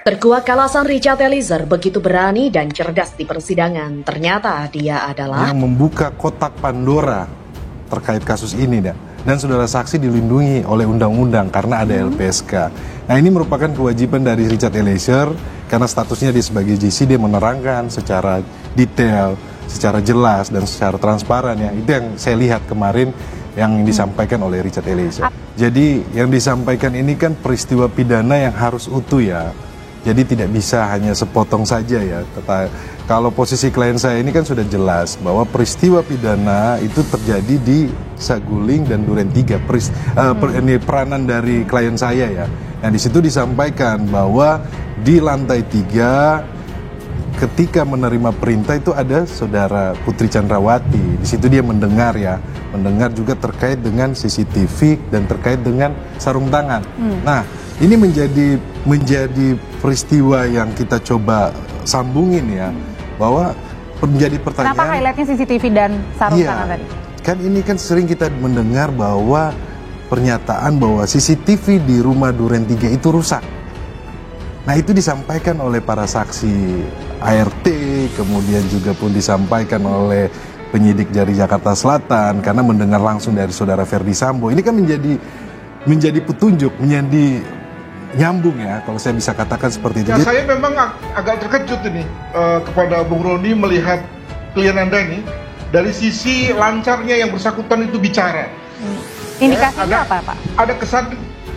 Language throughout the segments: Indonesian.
Terkuak alasan Richard Eliezer begitu berani dan cerdas di persidangan. Ternyata dia adalah yang membuka kotak Pandora terkait kasus ini, dan saudara saksi dilindungi oleh undang-undang karena ada LPSK. Nah, ini merupakan kewajiban dari Richard Eliezer karena statusnya dia sebagai JC, dia menerangkan secara detail, secara jelas dan secara transparan ya. Itu yang saya lihat kemarin yang disampaikan oleh Richard Eliezer. Jadi yang disampaikan ini kan peristiwa pidana yang harus utuh ya. Jadi tidak bisa hanya sepotong saja ya. Kalau posisi klien saya ini kan sudah jelas bahwa peristiwa pidana itu terjadi di Saguling dan Duren 3. Ini peranan dari klien saya ya. Nah, di situ disampaikan bahwa di lantai 3 ketika menerima perintah itu ada saudara Putri Chandrawati. Di situ dia mendengar ya, mendengar juga terkait dengan CCTV dan terkait dengan sarung tangan. Nah, ini menjadi peristiwa yang kita coba sambungin ya, bahwa menjadi pertanyaan. Kenapa highlightnya CCTV dan sarung tangan tadi? Kan ini kan sering kita mendengar bahwa pernyataan bahwa CCTV di rumah Duren 3 itu rusak. Nah, itu disampaikan oleh para saksi ART, kemudian juga pun disampaikan oleh penyidik dari Jakarta Selatan karena mendengar langsung dari saudara Ferdy Sambo. Ini kan menjadi petunjuk, menjadi nyambung ya, kalau saya bisa katakan seperti itu. Ya, saya memang agak terkejut ini kepada Bung Roni melihat klien Anda ini dari sisi lancarnya yang bersangkutan itu bicara. Indikasinya apa, Pak? Ada kesan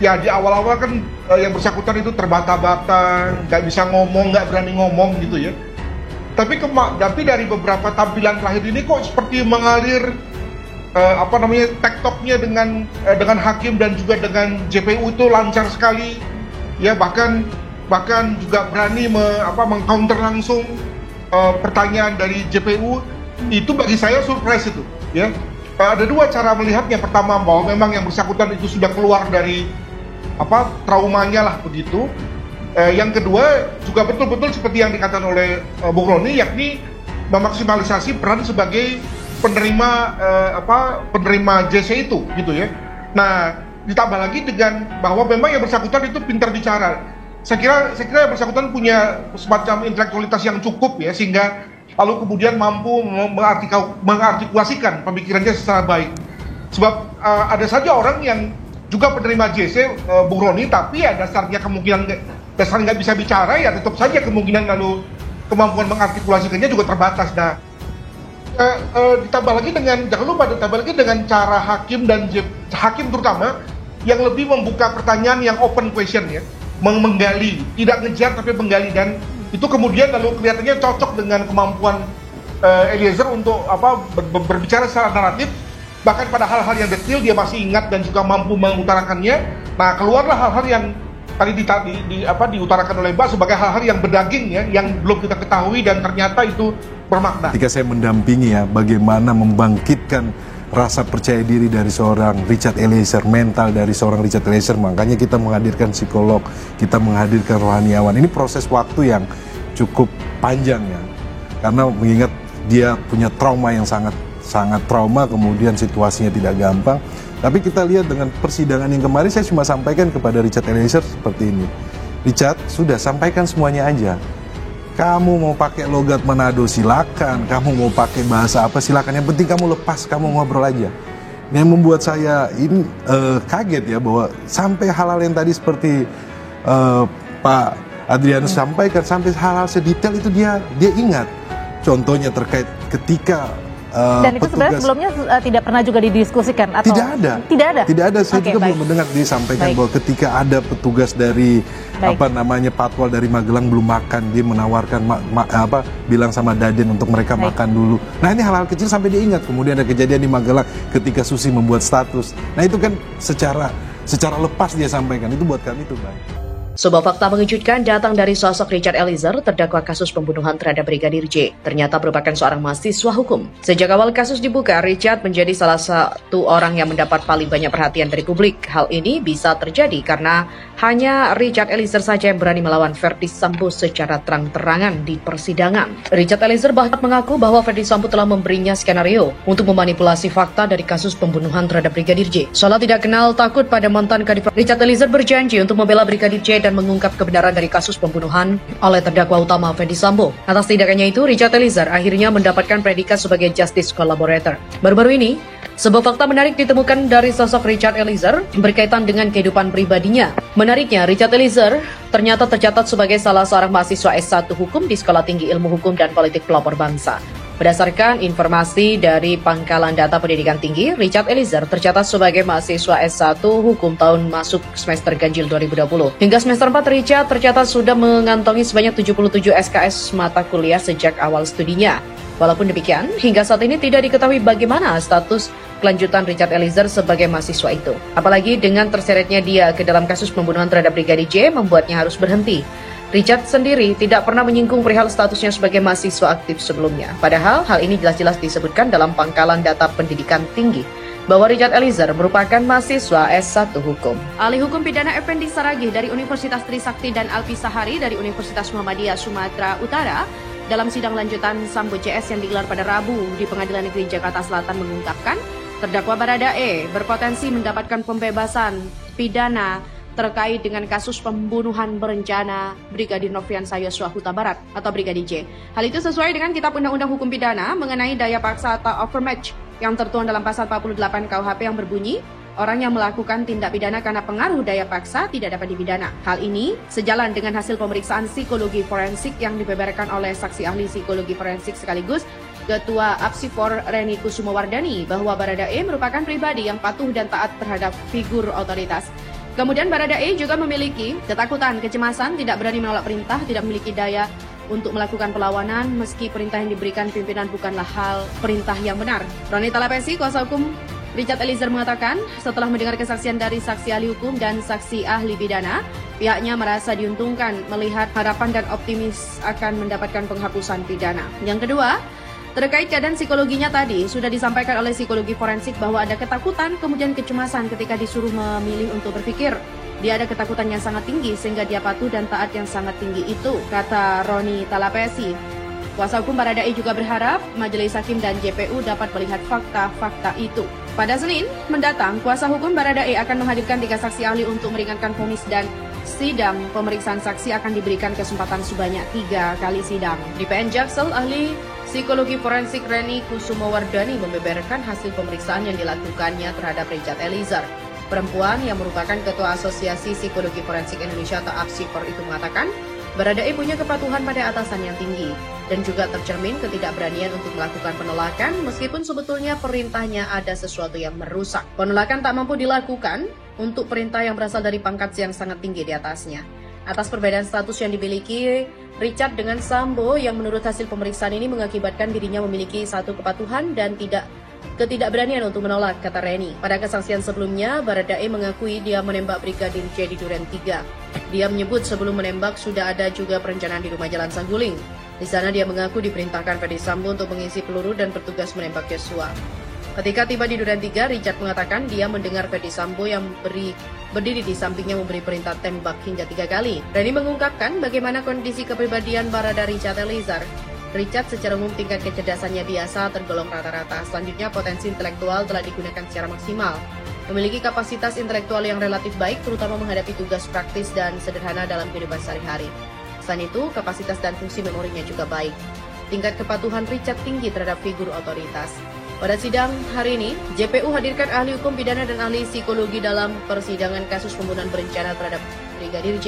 ya di awal-awal kan yang bersangkutan itu terbata-bata, nggak bisa ngomong, nggak berani ngomong gitu ya. Tapi dari beberapa tampilan terakhir ini kok seperti mengalir tektoknya dengan hakim dan juga dengan JPU itu lancar sekali. Ya, bahkan juga berani mengcounter langsung pertanyaan dari JPU. Itu bagi saya surprise itu ya. Ada dua cara melihatnya. Pertama, bahwa memang yang bersangkutan itu sudah keluar dari traumanya lah begitu. Yang kedua juga betul-betul seperti yang dikatakan oleh Bung Roni, yakni memaksimalisasi peran sebagai penerima JC itu gitu ya. Nah, ditambah lagi dengan bahwa memang yang bersangkutan itu pintar bicara. Saya kira yang bersangkutan punya semacam intelektualitas yang cukup ya, sehingga lalu kemudian mampu mengartikulasikan pemikirannya secara baik. Sebab ada saja orang yang juga penerima JC, Bung Roni, tapi ya dasarnya nggak bisa bicara, ya tetap saja kemungkinan lalu kemampuan mengartikulasikannya juga terbatas. Nah, ditambah lagi dengan cara hakim dan hakim terutama yang lebih membuka pertanyaan yang open question ya, menggali, tidak ngejar tapi menggali, dan itu kemudian lalu kelihatannya cocok dengan kemampuan Eliezer untuk berbicara secara naratif, bahkan pada hal-hal yang detail dia masih ingat dan juga mampu mengutarakannya. Nah, keluarlah hal-hal yang tadi diutarakan oleh Mbak sebagai hal-hal yang berdaging ya, yang belum kita ketahui dan ternyata itu bermakna. Ketika saya mendampingi ya, bagaimana membangkitkan rasa percaya diri dari seorang Richard Eliezer, mental dari seorang Richard Eliezer, makanya kita menghadirkan psikolog, kita menghadirkan rohaniawan. Ini proses waktu yang cukup panjang ya, karena mengingat dia punya trauma yang sangat trauma, kemudian situasinya tidak gampang. Tapi kita lihat dengan persidangan yang kemarin, saya cuma sampaikan kepada Richard Eliezer seperti ini. Richard, sudah sampaikan semuanya aja. Kamu mau pakai logat Manado silakan, kamu mau pakai bahasa apa silakan, yang penting kamu lepas, kamu ngobrol aja. Yang membuat saya ini kaget ya, bahwa sampai hal-hal yang tadi seperti Pak Adrianus sampaikan, sampai hal-hal sedetail itu dia ingat. Contohnya terkait ketika dan itu sebenarnya sebelumnya tidak pernah juga didiskusikan atau tidak ada. Saya juga belum mendengar disampaikan bahwa ketika ada petugas dari Patwal dari Magelang belum makan, dia menawarkan bilang sama Daden untuk mereka makan dulu. Nah, ini hal-hal kecil sampai dia ingat. Kemudian ada kejadian di Magelang ketika Susi membuat status. Nah, itu kan secara lepas dia sampaikan. Itu buat kami itu baik. Sebuah fakta mengejutkan datang dari sosok Richard Eliezer, terdakwa kasus pembunuhan terhadap Brigadir J. Ternyata merupakan seorang mahasiswa hukum. Sejak awal kasus dibuka, Richard menjadi salah satu orang yang mendapat paling banyak perhatian dari publik. Hal ini bisa terjadi karena hanya Richard Eliezer saja yang berani melawan Ferdy Sambo secara terang-terangan di persidangan. Richard Eliezer bahkan mengaku bahwa Ferdy Sambo telah memberinya skenario untuk memanipulasi fakta dari kasus pembunuhan terhadap Brigadir J. Seolah tidak kenal takut pada mantan Kadif, Richard Eliezer berjanji untuk membela Brigadir J terkait dan mengungkap kebenaran dari kasus pembunuhan oleh terdakwa utama Ferdy Sambo. Atas tindakannya itu, Richard Eliezer akhirnya mendapatkan predikat sebagai Justice Collaborator. Baru-baru ini, sebuah fakta menarik ditemukan dari sosok Richard Eliezer berkaitan dengan kehidupan pribadinya. Menariknya, Richard Eliezer ternyata tercatat sebagai salah seorang mahasiswa S1 Hukum di Sekolah Tinggi Ilmu Hukum dan Politik Pelopor Bangsa. Berdasarkan informasi dari Pangkalan Data Pendidikan Tinggi, Richard Eliezer tercatat sebagai mahasiswa S1 Hukum tahun masuk semester ganjil 2020. Hingga semester 4, Richard tercatat sudah mengantongi sebanyak 77 SKS mata kuliah sejak awal studinya. Walaupun demikian, hingga saat ini tidak diketahui bagaimana status kelanjutan Richard Eliezer sebagai mahasiswa itu. Apalagi dengan terseretnya dia ke dalam kasus pembunuhan terhadap Brigadir J membuatnya harus berhenti. Richard sendiri tidak pernah menyinggung perihal statusnya sebagai mahasiswa aktif sebelumnya. Padahal hal ini jelas-jelas disebutkan dalam Pangkalan Data Pendidikan Tinggi bahwa Richard Eliezer merupakan mahasiswa S1 Hukum. Ahli Hukum Pidana Effendi Saragih dari Universitas Trisakti dan Alpi Sahari dari Universitas Muhammadiyah Sumatera Utara dalam sidang lanjutan Sambo CS yang digelar pada Rabu di Pengadilan Negeri Jakarta Selatan mengungkapkan terdakwa Baradae berpotensi mendapatkan pembebasan pidana terkait dengan kasus pembunuhan berencana Brigadir Nofriansah Yosua Huta Barat atau Brigadir J. Hal itu sesuai dengan Kitab Undang-Undang Hukum Pidana mengenai daya paksa atau overmatch yang tertuang dalam pasal 48 KUHP yang berbunyi, orang yang melakukan tindak pidana karena pengaruh daya paksa tidak dapat dipidana. Hal ini sejalan dengan hasil pemeriksaan psikologi forensik yang dibeberkan oleh saksi ahli psikologi forensik sekaligus Ketua Apsifor Reni Kusumawardani bahwa Baradae merupakan pribadi yang patuh dan taat terhadap figur otoritas. Kemudian Baradae juga memiliki ketakutan, kecemasan, tidak berani menolak perintah, tidak memiliki daya untuk melakukan perlawanan meski perintah yang diberikan pimpinan bukanlah hal perintah yang benar. Roni Talapesi, kuasa hukum Richard Eliezer mengatakan setelah mendengar kesaksian dari saksi ahli hukum dan saksi ahli pidana, pihaknya merasa diuntungkan melihat harapan dan optimis akan mendapatkan penghapusan pidana. Yang kedua, terkait keadaan psikologinya tadi, sudah disampaikan oleh psikologi forensik bahwa ada ketakutan, kemudian kecemasan ketika disuruh memilih untuk berpikir. Dia ada ketakutan yang sangat tinggi sehingga dia patuh dan taat yang sangat tinggi itu, kata Roni Talapesi. Kuasa hukum Baradae juga berharap Majelis Hakim dan JPU dapat melihat fakta-fakta itu. Pada Senin mendatang, kuasa hukum Baradae akan menghadirkan 3 saksi ahli untuk meringankan vonis dan sidang pemeriksaan saksi akan diberikan kesempatan sebanyak 3 kali sidang. Di PN Jaksel, ahli psikologi forensik Reni Kusumawardani membeberkan hasil pemeriksaan yang dilakukannya terhadap Richard Eliezer. Perempuan yang merupakan Ketua Asosiasi Psikologi Forensik Indonesia atau APSIFOR itu mengatakan, Baradae punya kepatuhan pada atasan yang tinggi dan juga tercermin ketidakberanian untuk melakukan penolakan meskipun sebetulnya perintahnya ada sesuatu yang merusak. Penolakan tak mampu dilakukan untuk perintah yang berasal dari pangkat yang sangat tinggi di atasnya. Atas perbedaan status yang dimiliki Richard dengan Sambo yang menurut hasil pemeriksaan ini mengakibatkan dirinya memiliki satu kepatuhan dan ketidakberanian untuk menolak, kata Reni. Pada kesaksian sebelumnya, Baradae mengakui dia menembak Brigadir J di Duren 3. Dia menyebut sebelum menembak sudah ada juga perencanaan di rumah Jalan Saguling. Di sana dia mengaku diperintahkan Ferdy Sambo untuk mengisi peluru dan bertugas menembak Yosua. Ketika tiba di Duren 3, Richard mengatakan dia mendengar Ferdy Sambo yang berdiri di sampingnya memberi perintah tembak hingga 3 kali. Reni mengungkapkan bagaimana kondisi kepribadian Barada Richard Eliezer. Richard secara umum tingkat kecerdasannya biasa tergolong rata-rata. Selanjutnya potensi intelektual telah digunakan secara maksimal. Memiliki kapasitas intelektual yang relatif baik terutama menghadapi tugas praktis dan sederhana dalam kehidupan sehari-hari. Selain itu, kapasitas dan fungsi memorinya juga baik. Tingkat kepatuhan Richard tinggi terhadap figur otoritas. Pada sidang hari ini, JPU hadirkan ahli hukum pidana dan ahli psikologi dalam persidangan kasus pembunuhan berencana terhadap Brigadir J.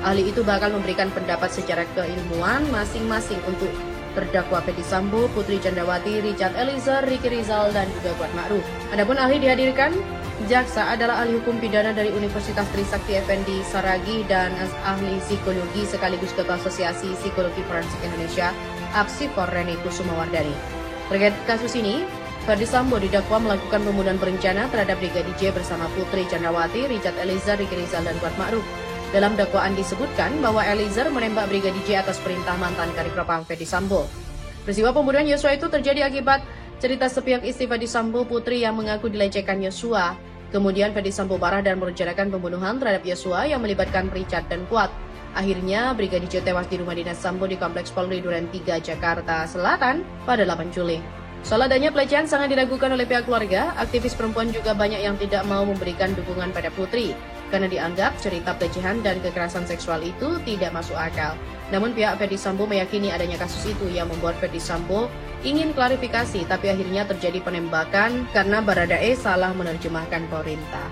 Ahli itu bakal memberikan pendapat secara keilmuan masing-masing untuk terdakwa Ferdy Sambo, Putri Candrawati, Richard Eliezer, Ricky Rizal, dan juga Kuat Ma'ruf. Adapun ahli dihadirkan jaksa adalah ahli hukum pidana dari Universitas Trisakti Effendi Saragih dan ahli psikologi sekaligus Ketua Asosiasi Psikologi Forensik Indonesia, APSIFOR Reni Kusumawardani. Terkait kasus ini, Ferdy Sambo didakwa melakukan pembunuhan berencana terhadap Brigadir J bersama Putri Candrawati, Richard Eliezer, Ricky Rizal, dan Kuat Ma'ruf. Dalam dakwaan disebutkan bahwa Eliezer menembak Brigadir J atas perintah mantan Kadifropam Ferdy Sambo. Peristiwa pembunuhan Yosua itu terjadi akibat cerita sepihak istri Ferdy Sambo, Putri, yang mengaku dilecehkan Yosua. Kemudian Ferdy Sambo marah dan merencanakan pembunuhan terhadap Yosua yang melibatkan Richard dan Kuat. Akhirnya Brigadir J tewas di rumah dinas Sambo di Kompleks Polri Duren 3, Jakarta Selatan pada 8 Juli. Soal adanya pelecehan sangat diragukan oleh pihak keluarga, aktivis perempuan juga banyak yang tidak mau memberikan dukungan pada Putri. karena dianggap cerita pelecehan dan kekerasan seksual itu tidak masuk akal. Namun pihak Ferdy Sambo meyakini adanya kasus itu yang membuat Ferdy Sambo ingin klarifikasi, tapi akhirnya terjadi penembakan karena Baradae salah menerjemahkan perintah.